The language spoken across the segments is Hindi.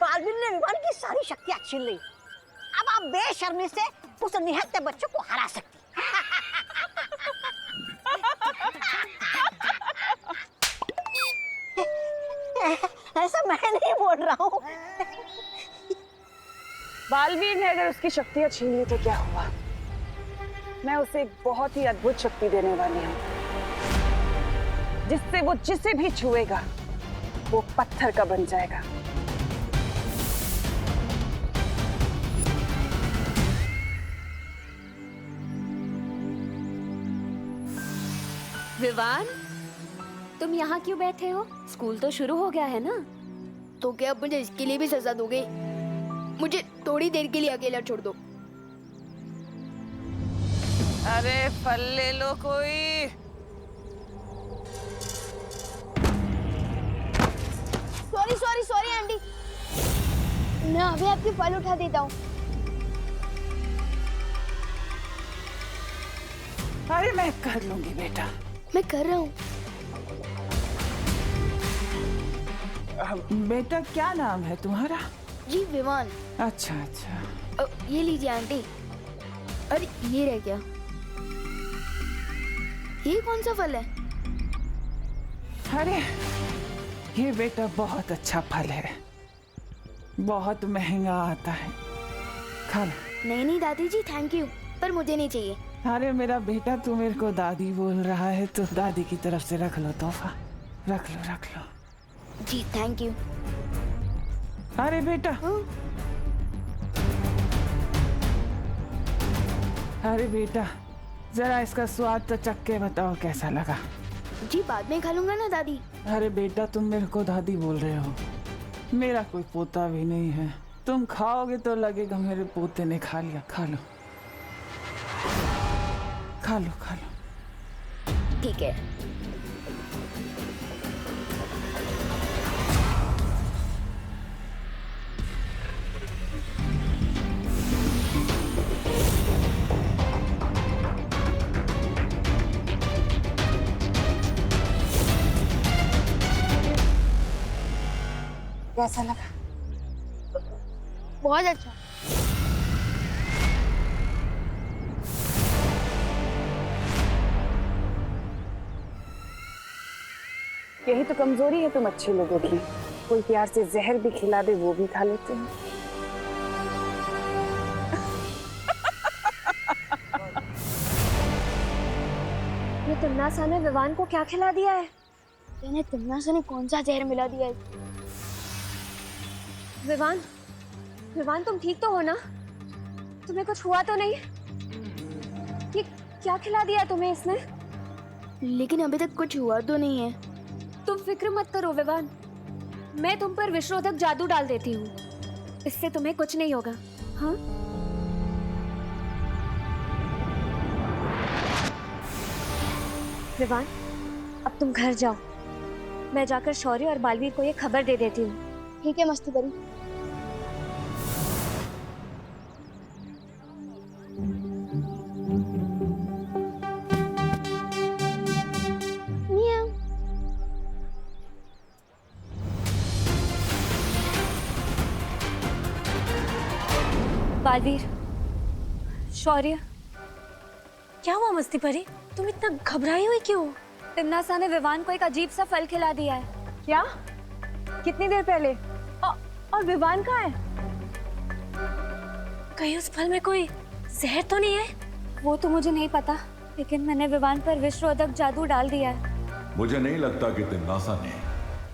बालवीर ने विमान की सारी शक्तियां छीन ली। अब आप बेशर्मी से उस निहत्थे बच्चे को हरा सकती। ऐसा मैं नहीं बोल रहा हूँ। बालवीर ने अगर उसकी शक्तियां छीन ली तो क्या हुआ? मैं उसे एक बहुत ही अद्भुत शक्ति देने वाली हूँ, जिससे वो जिसे भी छुएगा वो पत्थर का बन जाएगा। विवान, तुम यहाँ क्यों बैठे हो? स्कूल तो शुरू हो गया है ना? तो क्या आप मुझे इसके लिए भी सजा दोगे? मुझे थोड़ी देर के लिए अकेला छोड़ दो। अरे फल ले लो कोई। सॉरी सॉरी सॉरी आंटी, मैं अभी आपकी फल उठा देता हूँ। अरे मैं कर लूंगी बेटा। मैं कर रहा हूँ। बेटा क्या नाम है तुम्हारा? जी विवान। अच्छा अच्छा। ये लीजिए आंटी। अरे ये रह गया। ये कौन सा फल है? अरे ये बेटा बहुत अच्छा फल है, बहुत महंगा आता है, खा लो। नहीं नहीं दादी जी, थैंक यू, पर मुझे नहीं चाहिए। अरे मेरा बेटा, तू मेरे को दादी बोल रहा है तो दादी की तरफ से रख लो तोहफा, रख लो रख लो। जी थैंक यू। अरे बेटा। अरे बेटा जरा इसका स्वाद तो चख के बताओ कैसा लगा। जी बाद में खा लूंगा ना दादी। अरे बेटा तुम मेरे को दादी बोल रहे हो, मेरा कोई पोता भी नहीं है, तुम खाओगे तो लगेगा मेरे पोते ने खा लिया। खा लो खा लो खा लो। ठीक है। कैसा लगा? बहुत अच्छा। यही तो कमजोरी है तुम अच्छे लोगों की, कोई प्यार से जहर भी खिला दे वो भी खा लेते हैं। ये तिम्नासा ने विवान को क्या खिला दिया है? इन्हें तिम्नासा ने कौन सा जहर मिला दिया है? विवान, विवान तुम ठीक तो हो ना? तुम्हें कुछ हुआ तो नहीं? ये क्या खिला दिया तुम्हें इसने? लेकिन अभी तक कुछ हुआ तो नहीं है। तुम फिक्र मत करो विवान, मैं तुम पर विषरोधक जादू डाल देती हूँ, इससे तुम्हें कुछ नहीं होगा। हाँ? विवान, अब तुम घर जाओ, मैं जाकर शौर्य और बालवीर को ये खबर दे देती हूँ। ठीक है मस्ती परी। बालवीर, शौर्य, क्या हुआ मस्ती परी? तुम इतना घबराई हुई क्यों? तिम्नासा ने विवान को एक अजीब सा फल खिला दिया है। क्या? कितनी देर पहले? और विवान कहाँ है? कहीं उस फल में कोई जहर तो नहीं है? वो तो मुझे नहीं पता, लेकिन मैंने विवान पर विषरोधक जादू डाल दिया है। मुझे नहीं लगता कि तिम्नासा ने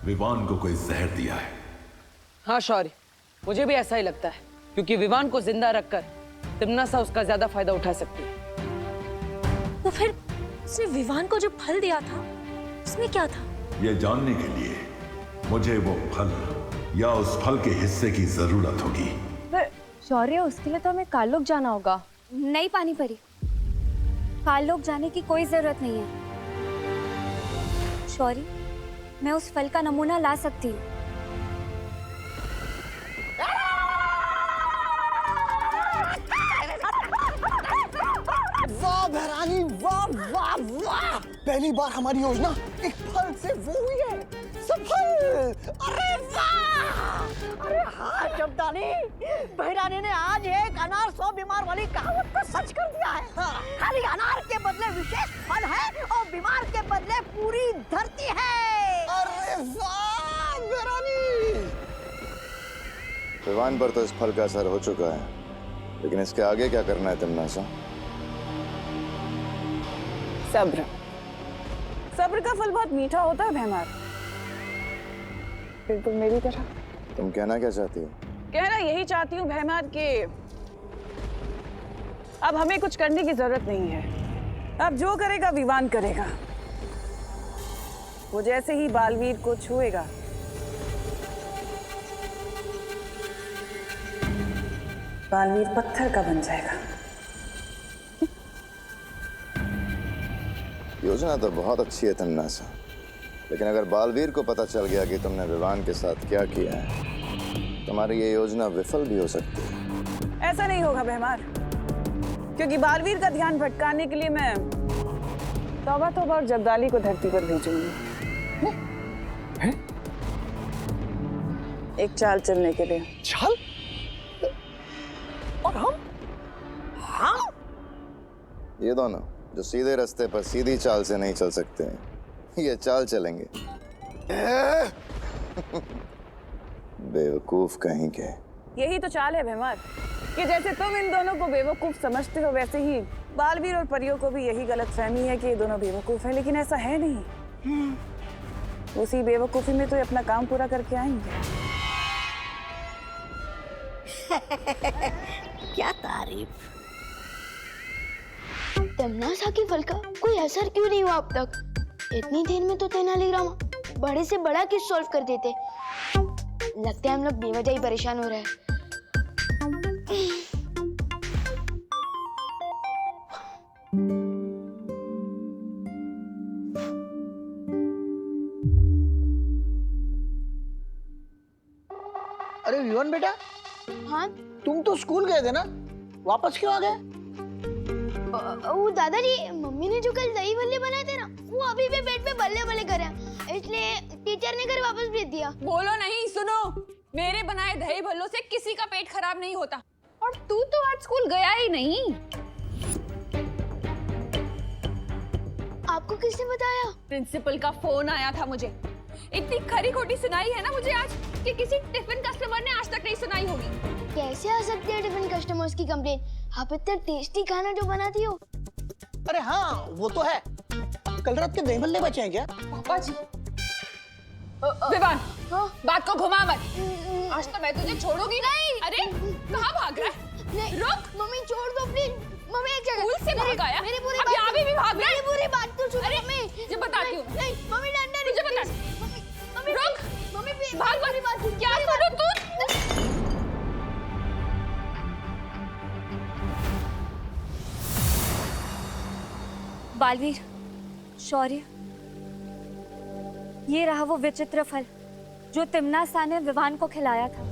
विवान को कोई जहर दिया है। हाँ शौर्य, मुझे भी ऐसा ही लगता है, क्योंकि विवान को जिंदा रखकर तिम्नासा उसका ज्यादा फायदा उठा सकती है। तो फिर उसने विवान को जो फल दिया था उसमें क्या था? ये जानने के लिए मुझे वो फल या उस फल के हिस्से की जरूरत होगी। पर शौर्य, उसके लिए तो हमें कालोक जाना होगा। नहीं पानी परी, कालोक जाने की कोई जरूरत नहीं है। शौर्य, मैं उस फल का नमूना ला सकती हूँ। वाह बहरानी, वाह वाह वाह! पहली बार हमारी योजना एक फल से वो हुई है, सफल। अरे वाह! अरे हाँ चमटानी, बहरानी ने आज एक अनार 100 बीमार वाली कहावत को सच कर दिया है। खाली अनार के बदले विशेष फल है और बीमार के बदले पूरी धरती है। अरे वाह बहरानी! विवान पर तो इस फल का असर हो चुका है, लेकिन इसके आगे क्या करना है तिम्नासा? सब्र। सब्र का फल बहुत मीठा होता है भैमार, बिल्कुल मेरी तरह। तुम कहना क्या चाहती हो? कहना यही चाहती हूँ भैमार कि अब हमें कुछ करने की जरूरत नहीं है। अब जो करेगा विवान करेगा। वो जैसे ही बालवीर को छुएगा, बालवीर पत्थर का बन जाएगा। योजना तो बहुत अच्छी है तिम्नासा, लेकिन अगर बालवीर को पता चल गया कि तुमने विवान के साथ क्या किया है, तुम्हारी ये योजना विफल भी हो सकती है। ऐसा नहीं होगा भैमार, क्योंकि बालवीर का ध्यान भटकाने के लिए मैं तौबा तौबा और जब्दाली को धरती पर भेजूंगी। एक चाल चलने के लिए। चाल? और हम ये दोनों जो सीधे रास्ते पर सीधी चाल से नहीं चल सकते हैं, ये चाल चलेंगे। बेवकूफ कहीं के। यही तो चाल है भैमार, कि जैसे तुम इन दोनों को बेवकूफ समझते हो, वैसे ही बालवीर और परियों को भी यही गलतफहमी है कि ये दोनों बेवकूफ हैं, लेकिन ऐसा है नहीं। उसी बेवकूफी में तो ये अपना काम पूरा करके आएंगे। क्या तारीफ। तिम्नासा के फल का कोई असर क्यों नहीं हुआ अब तक? इतनी देर में तो तेनालीराम बड़े से बड़ा केस सॉल्व कर देते। लगता है हम लोग बेवजह ही परेशान हो रहे हैं। अरे विवन बेटा, हाँ तुम तो स्कूल गए थे ना, वापस क्यों आ गए? वो दादाजी, मम्मी ने जो कल दही भल्ले बनाए थे ना, वो अभी भी पेट में बल्ले बल्ले करे हैं, इसलिए टीचर ने घर वापस भेज दिया। बोलो नहीं, सुनो, मेरे बनाए दही भल्लों से किसी का पेट खराब नहीं होता। और तू तो आज स्कूल गया ही नहीं। आपको किसने बताया? प्रिंसिपल का फोन आया था मुझे। इतनी खरी खोटी सुनाई है ना मुझे आज कि किसी टिफिन कस्टमर ने आज तक नहीं सुनाई होगी। कैसे आ सकती है टिफिन कस्टमर्स की कंप्लेन? आप इतना टेस्टी खाना जो बनाती हो। अरे हाँ, वो तो है। कल रात के दही भल्ले बचे हैं क्या? पापा जी। विवान, बात को घुमा मत। आज तो मैं तुझे छोड़ूंगी नहीं। अरे कहाँ भाग रहा है? नहीं, रुक। मम्मी छोड़ दो प्लीज। मम्मी एक जगह। स्कूल से भाग आया? मेरी पूरी अब बात यहाँ भी भाग रहा है? मेरी पूरी बात तो सुनो अरे, मम्मी। तुझे बताती हूँ। नहीं, मम्मी डंडा नहीं। तुझे बता। मम्मी रुक। Mummy please. भाग मेरी बात सुन। क्या करूँ तू? बालवीर, शौर्य, ये रहा वो विचित्र फल जो तिम्नासा ने विवान को खिलाया था।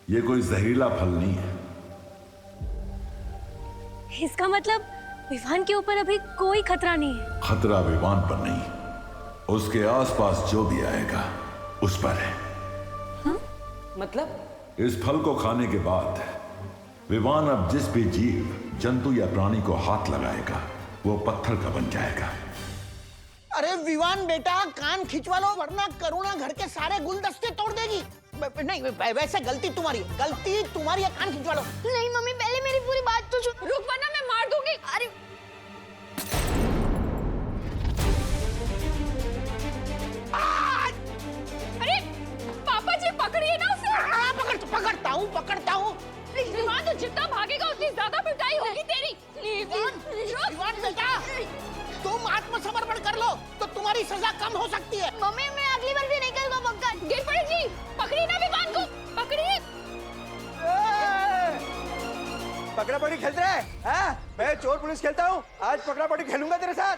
ये कोई जहरीला फल नहीं है। इसका मतलब विवान के ऊपर अभी कोई खतरा नहीं है। खतरा विवान पर नहीं, उसके आसपास जो भी आएगा उस पर है। मतलब? इस फल को खाने के बाद विवान अब जिस भी जीव, जंतु या प्राणी को हाथ लगाएगा वो पत्थर का बन जाएगा। अरे विवान बेटा, कान खिंचवा लो वरना करुणा घर के सारे गुलदस्ते तोड़ देगी। नहीं, वैसे गलती तुम्हारी है, कान खिंचवा लो। नहीं मम्मी, पहले मेरी पूरी बात तो सुन। रुक वरना मैं मार दूंगी। अरे अरे पापा जी, पकड़िए ना उसे। पकड़ता हूँ। विवान तो जितना भागेगा उतनी ज्यादा पिटाई होगी तेरी। विवान बेटा, तुम आत्मसमर्पण कर लो तो तुम्हारी सजा कम हो सकती है। मम्मी, मैं अगली बार भी नहीं करूँगा पक्का। गिर पड़े जी, पकड़िए ना विवान को, पकड़िए। पकड़ा पकड़ी खेलते रहे? हाँ? मैं चोर पुलिस खेलता हूँ, आज पकड़ा पकड़ी खेलूंगा तेरे साथ।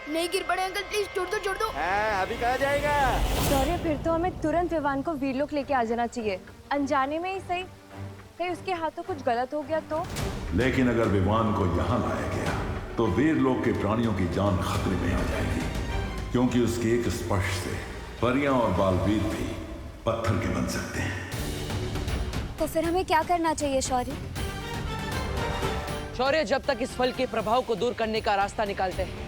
नहीं गिर पड़े अंकल, प्लीज छोड़ दो। हाँ, अभी कहाँ जाएगा? शौर्य, फिर तो हमें तुरंत विवान को वीरलोक लेके आ जाना चाहिए, अनजाने में ही सही। कहीं उसके हाथों कुछ गलत हो गया तो? लेकिन अगर विवान को यहाँ लाया गया तो वीरलोक के प्राणियों की जान खतरे में आ जाएगी, क्योंकि उसके एक स्पर्श से परियां और बालवीर भी पत्थर के बन सकते हैं। तो फिर हमें क्या करना चाहिए शौर्य? शौर्य, जब तक इस फल के प्रभाव को दूर करने का रास्ता निकालते हैं,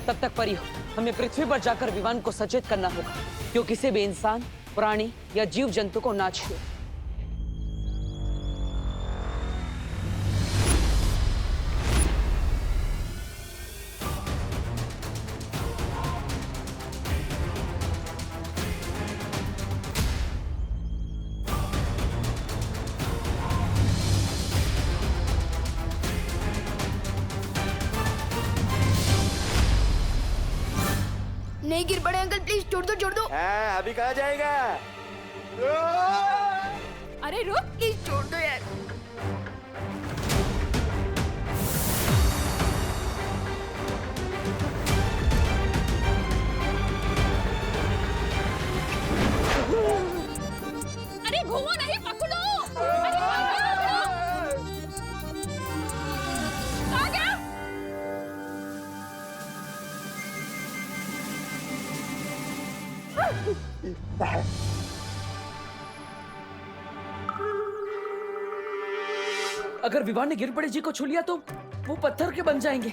तब तक परियो हमें पृथ्वी पर जाकर विवान को सचेत करना होगा, क्यों किसी भी इंसान, प्राणी या जीव जंतु को ना छुए। नहीं गिर पड़े अंकल, प्लीज छोड़ दो। हाँ, अभी कहाँ जाएगा? अरे रुक, प्लीज छोड़ दो यार। अरे घूमो नहीं, पकड़ो। अरे पकड़ो। आ गया। अगर विवान ने गिर पड़े जी को छू लिया तो वो पत्थर के बन जाएंगे।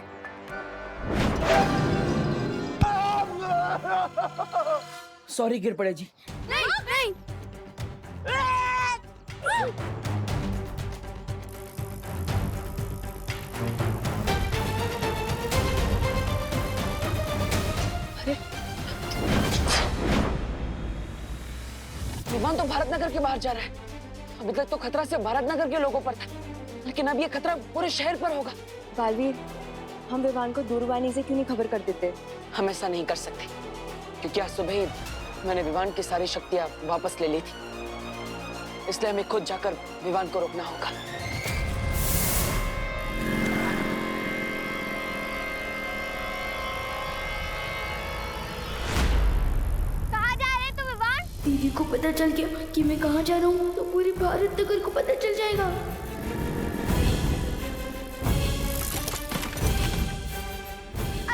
सॉरी गिर पड़े जी। नहीं। विमान तो भारत नगर के बाहर जा रहा है। अभी तक तो खतरा सिर्फ भारत नगर के लोगों पर था, लेकिन अब ये खतरा पूरे शहर पर होगा। बालवीर, हम विवान को दूरवाणी से क्यों नहीं खबर कर देते? हम ऐसा नहीं कर सकते, क्योंकि आज सुबह ही मैंने विवान की सारी शक्तियां वापस ले ली थी। इसलिए हमें खुद जाकर विवान को रोकना होगा। कहाँ जा रहे तू विवान? दीदी को पता चल गया कि मैं कहाँ जा रहा हूँ तो पूरी भारत नगर को पता चल जाएगा।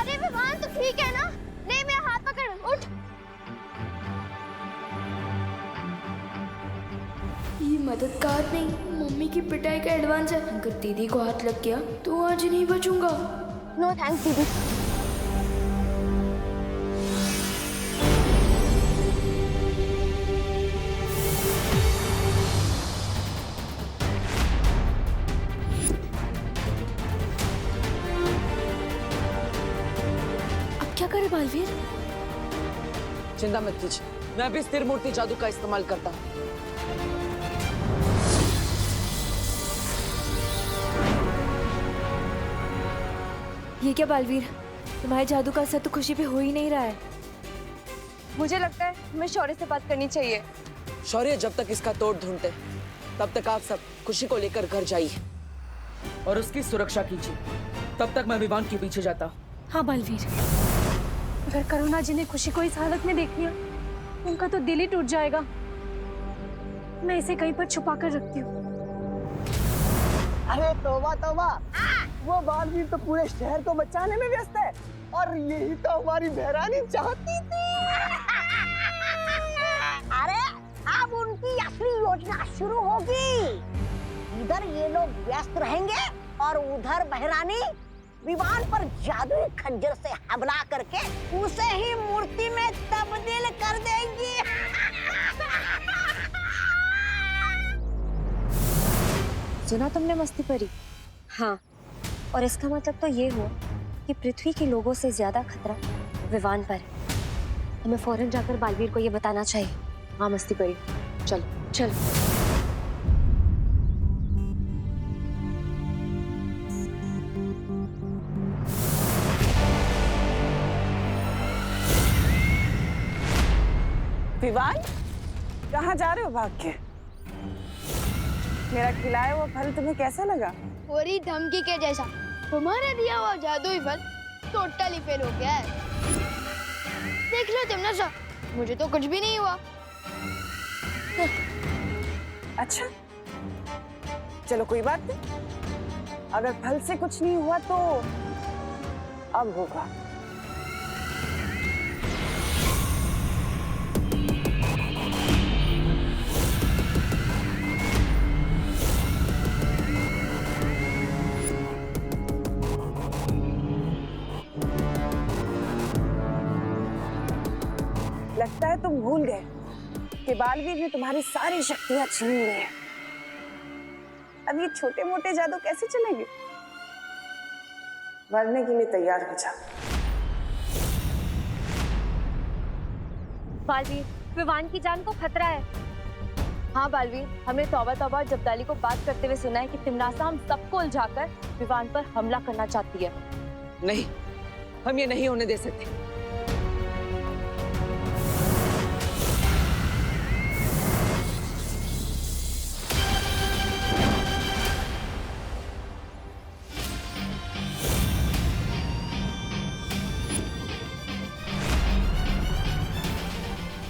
अरे विवान, तो ठीक है ना? ले मेरा हाथ पकड़, उठ। ये मददगार नहीं, मम्मी की पिटाई का एडवांस है। अगर दीदी को हाथ लग गया तो आज नहीं बचूंगा। नो थैंक्स दीदी। अब क्या करे बालवीर? चिंता मत कीजिए, मैं अभी स्थिर मूर्ति जादू का इस्तेमाल करता हूँ। ये क्या बालवीर, तुम्हारे जादू का असर तो खुशी पे हो ही नहीं रहा है। मुझे लगता है हमें शौर्य से बात करनी चाहिए। शौर्य, जब तक इसका तोड़ ढूंढते तब तक आप सब खुशी को लेकर घर जाइए और उसकी सुरक्षा कीजिए। तब तक मैं विवान के पीछे जाता हूँ। हाँ बालवीर, अगर करुणा जी ने खुशी को इस हालत में देख लिया, उनका तो दिल ही टूट जाएगा। मैं इसे कहीं पर छुपा कर रखती हूँ। अरे तौबा तौबा, वो बालवीर तो पूरे शहर को बचाने में व्यस्त है और यही तो हमारी बहरानी चाहती थी। अरे अब उनकी असली योजना शुरू होगी। इधर ये लोग व्यस्त रहेंगे और उधर बहरानी विमान पर जादुई खंजर से हमला करके उसे ही मूर्ति में तब्दील कर देंगी। सुना तुमने मस्ती परी? हाँ, और इसका मतलब तो ये हुआ कि पृथ्वी के लोगों से ज्यादा खतरा विवान पर है। हमें फौरन जाकर बालवीर को ये बताना चाहिए। हाँ मस्ती परी, चलो चलो। विवान, कहाँ जा रहे हो भाग के? मेरा खिलाया हुआ फल तुम्हें कैसा लगा? पूरी धमकी के जैसा। तुम्हारा दिया हुआ जादुई फल टोटली फेल हो गया है। देख लो तुम ना सा, मुझे तो कुछ भी नहीं हुआ। अच्छा, चलो कोई बात नहीं। अगर फल से कुछ नहीं हुआ तो अब होगा। लगता है तुम भूल गए कि बालवीर ने तुम्हारी सारी शक्तियां छीन ली हैं। अब ये छोटे मोटे जादू कैसे चलेंगे? मरने के लिए तैयार हो जाओ। बालवीर, विवान की जान को खतरा है। हाँ बालवीर, हमने तौबा तौबा और जब्दाली को बात करते हुए सुना है कि तिमनासा हम सबको उलझाकर विवान पर हमला करना चाहती है। नहीं, हम ये नहीं होने दे सकते।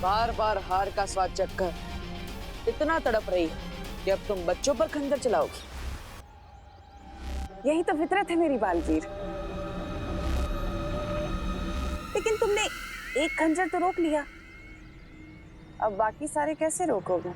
बार बार हार का स्वाद चखकर इतना तड़प रही है कि अब तुम बच्चों पर खंजर चलाओगी। यही तो फितरत है मेरी बालवीर। लेकिन तुमने एक खंजर तो रोक लिया, अब बाकी सारे कैसे रोकोगे?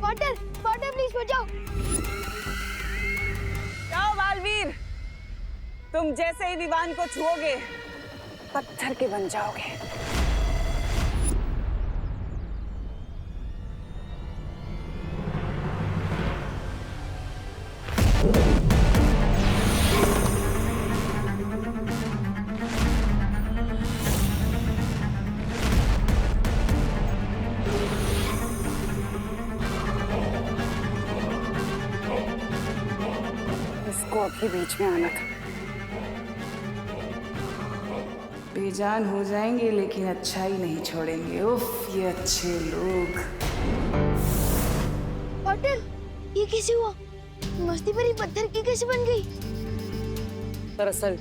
वाटर, वाटर प्लीज बचाओ। जाओ बालवीर, तुम जैसे ही विवान को छुओगे पत्थर के बन जाओगे। इसको अभी बीच में आना था। बेजान हो जाएंगे लेकिन अच्छा ही नहीं छोड़ेंगे। उफ, ये अच्छे लोग। वाटर, ये कैसे हुआ? मस्ती भरी पत्थर की कैसे बन गई? दरअसल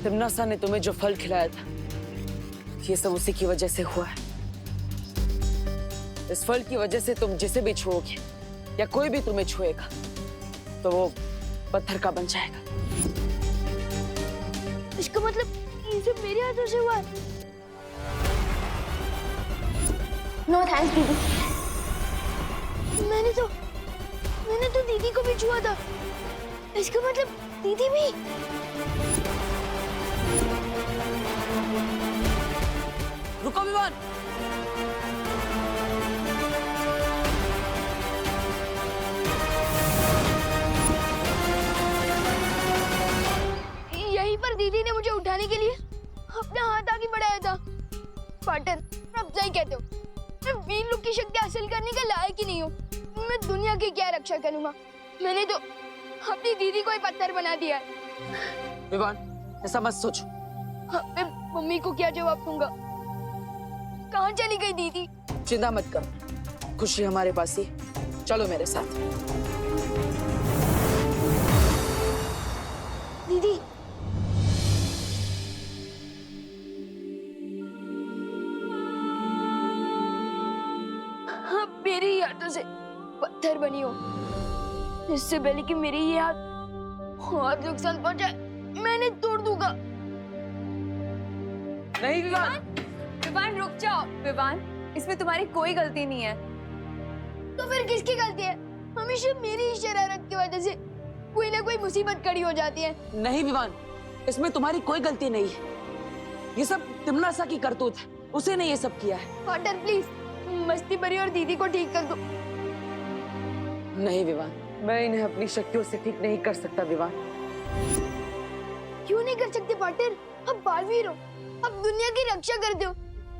तिमनासा ने तुम्हें जो फल खिलाया था, ये सब उसी की वजह से हुआ है। इस फल की वजह से तुम जिसे भी छुओगे या कोई भी तुम्हें छुएगा तो वो पत्थर का बन जाएगा। इसका मतलब ये सब मेरे हाथों से हुआ है। नो थैंक्स दीदी। मैंने तो दीदी को भी छुआ था। इसका मतलब दीदी भी। रुको विवान। यहीं पर दीदी ने मुझे उठाने के लिए अपना हाथ आगे बढ़ाया था। पार्टनर, अब सही कहते हो, मैं वीर लोग की शक्ति हासिल करने के लायक ही नहीं हूँ। मैं दुनिया की क्या रक्षा करूँगा? मैंने तो अपनी दीदी को ही पत्थर बना दिया है। विवान, ऐसा मत सोचो। मैं मम्मी को क्या जवाब दूंगा? कहाँ चली गई दीदी? चिंता मत करो, खुशी हमारे पास ही। चलो मेरे साथ। दीदी, आप मेरे ही हाथों से पत्थर बनी हो। इससे पहले कि मेरे ये हाथ और नुकसान पहुंचाए, मैंने तोड़ दूंगा। नहीं विवान। विवान रुक जाओ। विवान, इसमें तुम्हारी कोई गलती नहीं है। तो फिर किसकी गलती है? हमेशा मेरी ही शरारत की वजह से कोई ना कोई मुसीबत खड़ी हो जाती है। नहीं विवान, इसमें तुम्हारी कोई गलती नहीं है। ये सब तिमनासा की करतूत है, उसे ने ये सब किया है। वाटर प्लीज, मस्ती भरी और दीदी को ठीक कर दो। नहीं विवान, मैं इन्हें अपनी शक्तियों से ठीक नहीं कर सकता। विवान, क्यों नहीं कर सकते पार्टनर? अब बालवीर हो, अब दुनिया की रक्षा करते हो,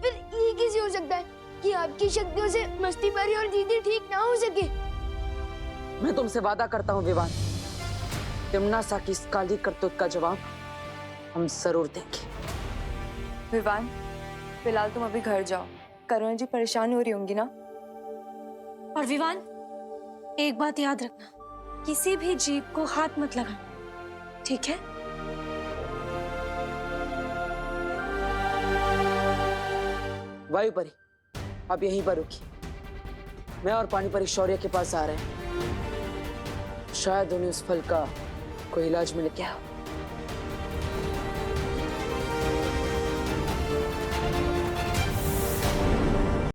फिर ये कैसे हो सकता है कि आपकी शक्तियों से मस्ती भरी और दीदी ठीक ना हो सके? मैं तुमसे वादा करता हूँ विवान, तिम्नासा की इस काली करतूत का जवाब हम जरूर देंगे। विवान, फिलहाल तुम अभी घर जाओ। करुणा जी परेशान हो रही होंगी ना। और विवान, एक बात याद रखना, किसी भी जीव को हाथ मत लगाना, ठीक है? वायुपरी अब यहीं पर रुकी। मैं और पानीपरी शौर्य के पास आ रहे हैं। शायद उन्हें उस फल का कोई इलाज मिल गया हो।